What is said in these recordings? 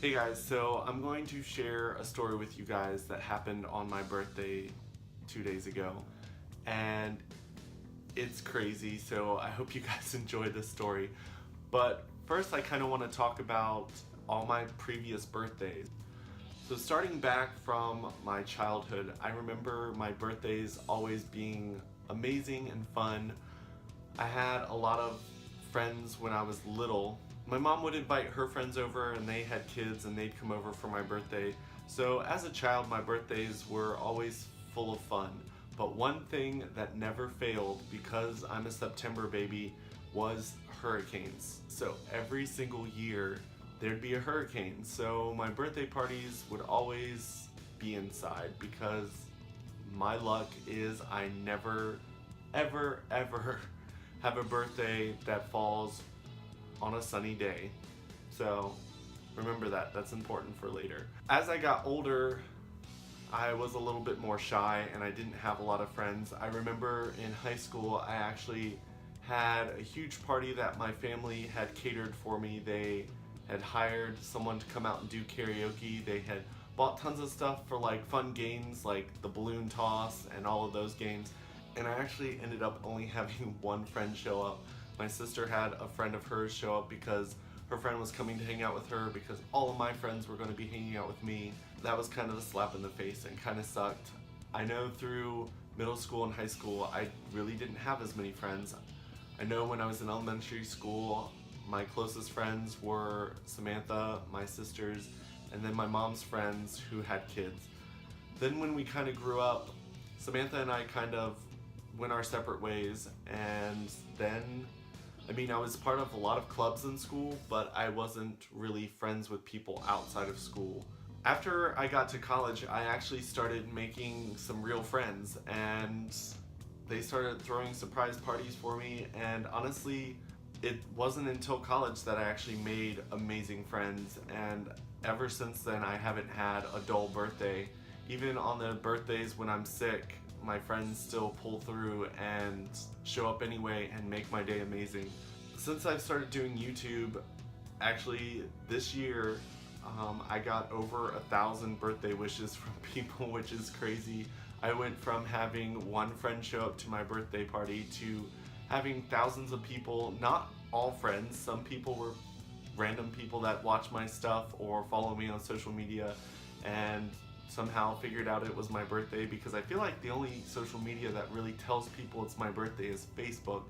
Hey guys, so I'm going to share a story with you guys that happened on my birthday 2 days ago, and it's crazy, so I hope you guys enjoy this story. But first I kind of want to talk about all my previous birthdays. So starting back from my childhood, I remember my birthdays always being amazing and fun. I had a lot of friends when I was little. My mom would invite her friends over and they had kids and they'd come over for my birthday. So as a child, my birthdays were always full of fun. But one thing that never failed, because I'm a September baby, was hurricanes. So every single year there'd be a hurricane. So my birthday parties would always be inside because my luck is I never, ever have a birthday that falls on a sunny day. So remember that, that's important for later. As I got older, I was a little bit more shy and I didn't have a lot of friends. I remember in high school, I actually had a huge party that my family had catered for me. They had hired someone to come out and do karaoke. They had bought tons of stuff for like fun games like the balloon toss and all of those games. And I actually ended up only having one friend show up. My sister had a friend of hers show up because her friend was coming to hang out with her because all of my friends were going to be hanging out with me. That was kind of a slap in the face and kind of sucked. I know through middle school and high school I really didn't have as many friends. I know when I was in elementary school, my closest friends were Samantha, my sisters, and then my mom's friends who had kids. Then when we kind of grew up, Samantha and I kind of went our separate ways, and then I was part of a lot of clubs in school, but I wasn't really friends with people outside of school. After I got to college, I actually started making some real friends, and they started throwing surprise parties for me, and honestly, it wasn't until college that I actually made amazing friends, and ever since then I haven't had a dull birthday. Even on the birthdays when I'm sick, my friends still pull through and show up anyway and make my day amazing. Since I've started doing YouTube, actually this year, I got over 1,000 birthday wishes from people, which is crazy. I went from having one friend show up to my birthday party to having thousands of people, not all friends. Some people were random people that watch my stuff or follow me on social media and somehow figured out it was my birthday, because I feel like the only social media that really tells people it's my birthday is Facebook.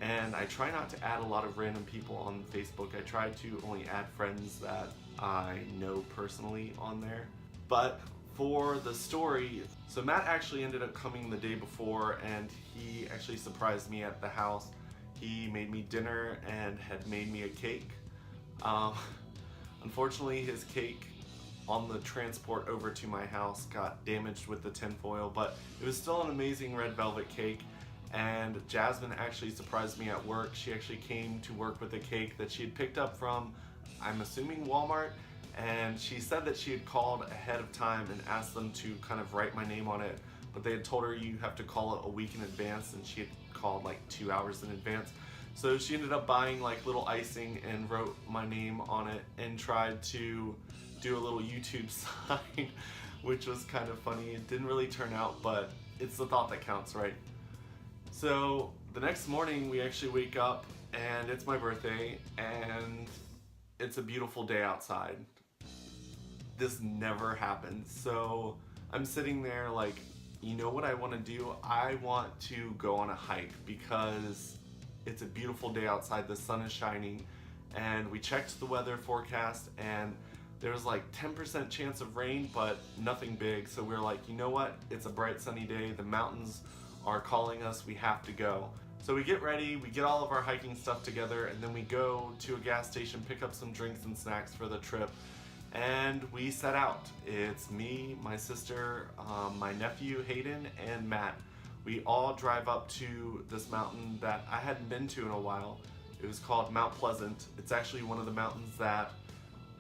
And I try not to add a lot of random people on Facebook. I try to only add friends that I know personally on there. But for the story, so Matt actually ended up coming the day before and he actually surprised me at the house. He made me dinner and had made me a cake. Unfortunately, his cake on the transport over to my house got damaged with the tinfoil, but it was still an amazing red velvet cake. And Jasmine actually surprised me at work. She actually came to work with a cake that she had picked up from, I'm assuming, Walmart, and she said that she had called ahead of time and asked them to kind of write my name on it, but they had told her you have to call it a week in advance, and she had called like 2 hours in advance. So she ended up buying like little icing and wrote my name on it and tried to do a little YouTube sign, which was kind of funny. It didn't really turn out, but it's the thought that counts, right? So the next morning we actually wake up and it's my birthday and it's a beautiful day outside. This never happens. So I'm sitting there like, you know what I want to do? I want to go on a hike because it's a beautiful day outside, the sun is shining, and we checked the weather forecast and there was like 10% chance of rain, but nothing big. So we were like, you know what? It's a bright sunny day. The mountains are calling us. We have to go. So we get ready, we get all of our hiking stuff together, and then we go to a gas station, pick up some drinks and snacks for the trip, and we set out. It's me, my sister, my nephew Hayden, and Matt. We all drive up to this mountain that I hadn't been to in a while. It was called Mount Pleasant. It's actually one of the mountains that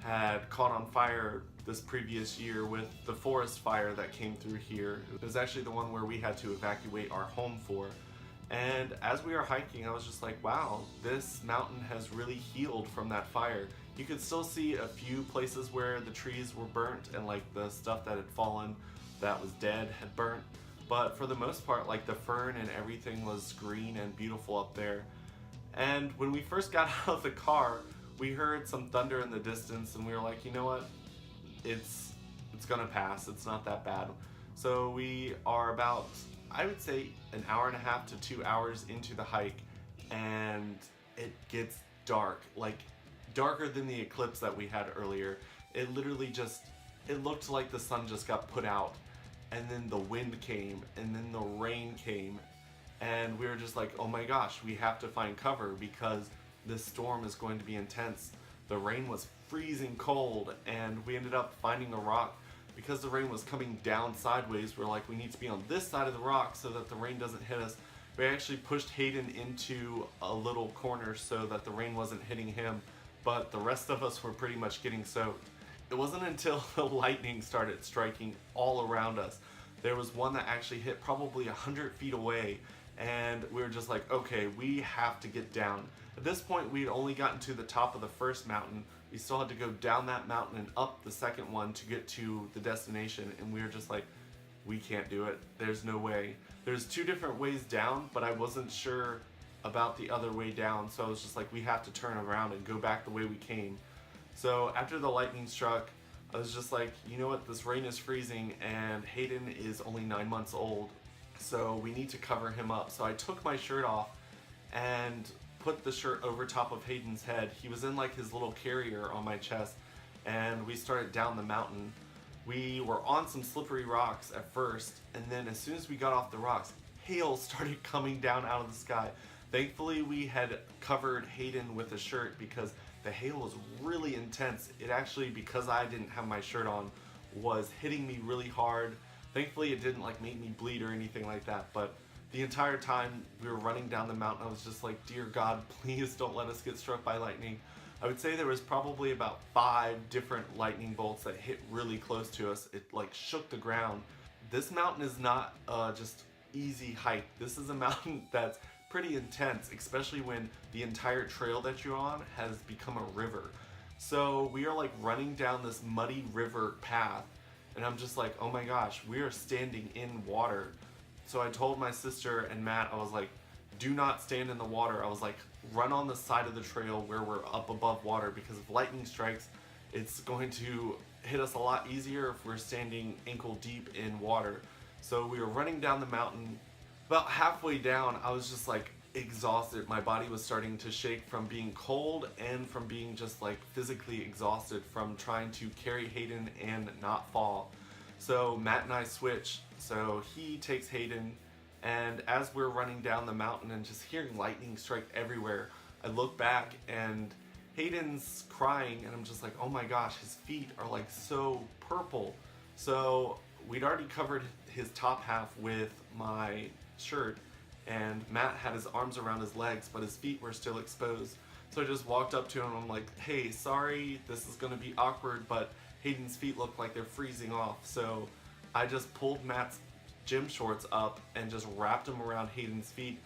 had caught on fire this previous year with the forest fire that came through here. It was actually the one where we had to evacuate our home for. And as we were hiking, I was just like, wow, this mountain has really healed from that fire. You could still see a few places where the trees were burnt and like the stuff that had fallen that was dead had burnt. But for the most part, like the fern and everything was green and beautiful up there. And when we first got out of the car, we heard some thunder in the distance and we were like, you know what? It's gonna pass. It's not that bad. So we are about, I would say, an hour and a half to 2 hours into the hike, and it gets dark, like darker than the eclipse that we had earlier. It literally just, it looked like the sun just got put out, and then the wind came, and then the rain came, and we were just like, oh my gosh, we have to find cover because this storm is going to be intense. The rain was freezing cold, and we ended up finding a rock. Because the rain was coming down sideways, we're like, we need to be on this side of the rock so that the rain doesn't hit us. We actually pushed Hayden into a little corner so that the rain wasn't hitting him, but the rest of us were pretty much getting soaked. It wasn't until the lightning started striking all around us. There was one that actually hit probably 100 feet away, and we were just like, okay, we have to get down. At this point, we'd only gotten to the top of the first mountain. We still had to go down that mountain and up the second one to get to the destination, and we were just like, we can't do it. There's no way. There's 2 different ways down, but I wasn't sure about the other way down, so I was just like, we have to turn around and go back the way we came. So after the lightning struck, I was just like, you know what, this rain is freezing, and Hayden is only 9 months old, so we need to cover him up. So I took my shirt off and put the shirt over top of Hayden's head. He was in like his little carrier on my chest, and we started down the mountain. We were on some slippery rocks at first, and then as soon as we got off the rocks, hail started coming down out of the sky. Thankfully, we had covered Hayden with a shirt because the hail was really intense. It actually, because I didn't have my shirt on, was hitting me really hard. Thankfully, it didn't like make me bleed or anything like that, but the entire time we were running down the mountain, I was just like, dear God, please don't let us get struck by lightning. I would say there was probably about 5 different lightning bolts that hit really close to us. It like shook the ground. This mountain is not just easy hike. This is a mountain that's pretty intense, especially when the entire trail that you're on has become a river. So we are like running down this muddy river path, and I'm just like, oh my gosh, we are standing in water. So I told my sister and Matt, I was like, do not stand in the water. I was like, run on the side of the trail where we're up above water, because if lightning strikes, it's going to hit us a lot easier if we're standing ankle deep in water. So we were running down the mountain. About halfway down, I was just like exhausted. My body was starting to shake from being cold and from being just like physically exhausted from trying to carry Hayden and not fall. So Matt and I switched. So he takes Hayden, and as we're running down the mountain and just hearing lightning strike everywhere, I look back and Hayden's crying, and I'm just like, oh my gosh, his feet are like so purple. So we'd already covered his top half with my shirt, and Matt had his arms around his legs, but his feet were still exposed. So I just walked up to him, and I'm like, hey, sorry, this is gonna be awkward, but Hayden's feet look like they're freezing off. So I just pulled Matt's gym shorts up and just wrapped them around Hayden's feet.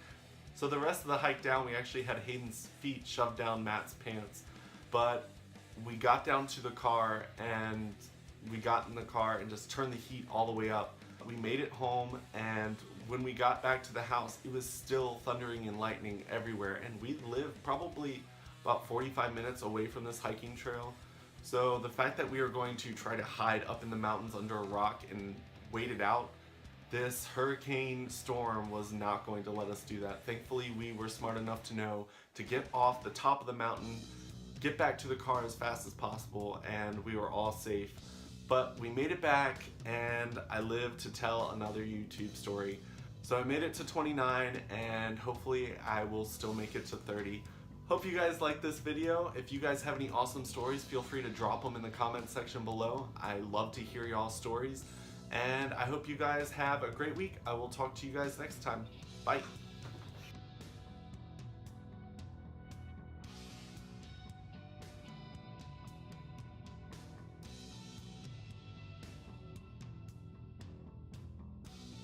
So the rest of the hike down, we actually had Hayden's feet shoved down Matt's pants. But we got down to the car, and we got in the car and just turned the heat all the way up. We made it home, and when we got back to the house, it was still thundering and lightning everywhere, and we lived probably about 45 minutes away from this hiking trail. So the fact that we were going to try to hide up in the mountains under a rock and wait it out, this hurricane storm was not going to let us do that. Thankfully, we were smart enough to know to get off the top of the mountain, get back to the car as fast as possible, and we were all safe. But we made it back, and I lived to tell another YouTube story. So I made it to 29, and hopefully I will still make it to 30. Hope you guys like this video. If you guys have any awesome stories, feel free to drop them in the comment section below. I love to hear y'all's stories, and I hope you guys have a great week. I will talk to you guys next time. Bye.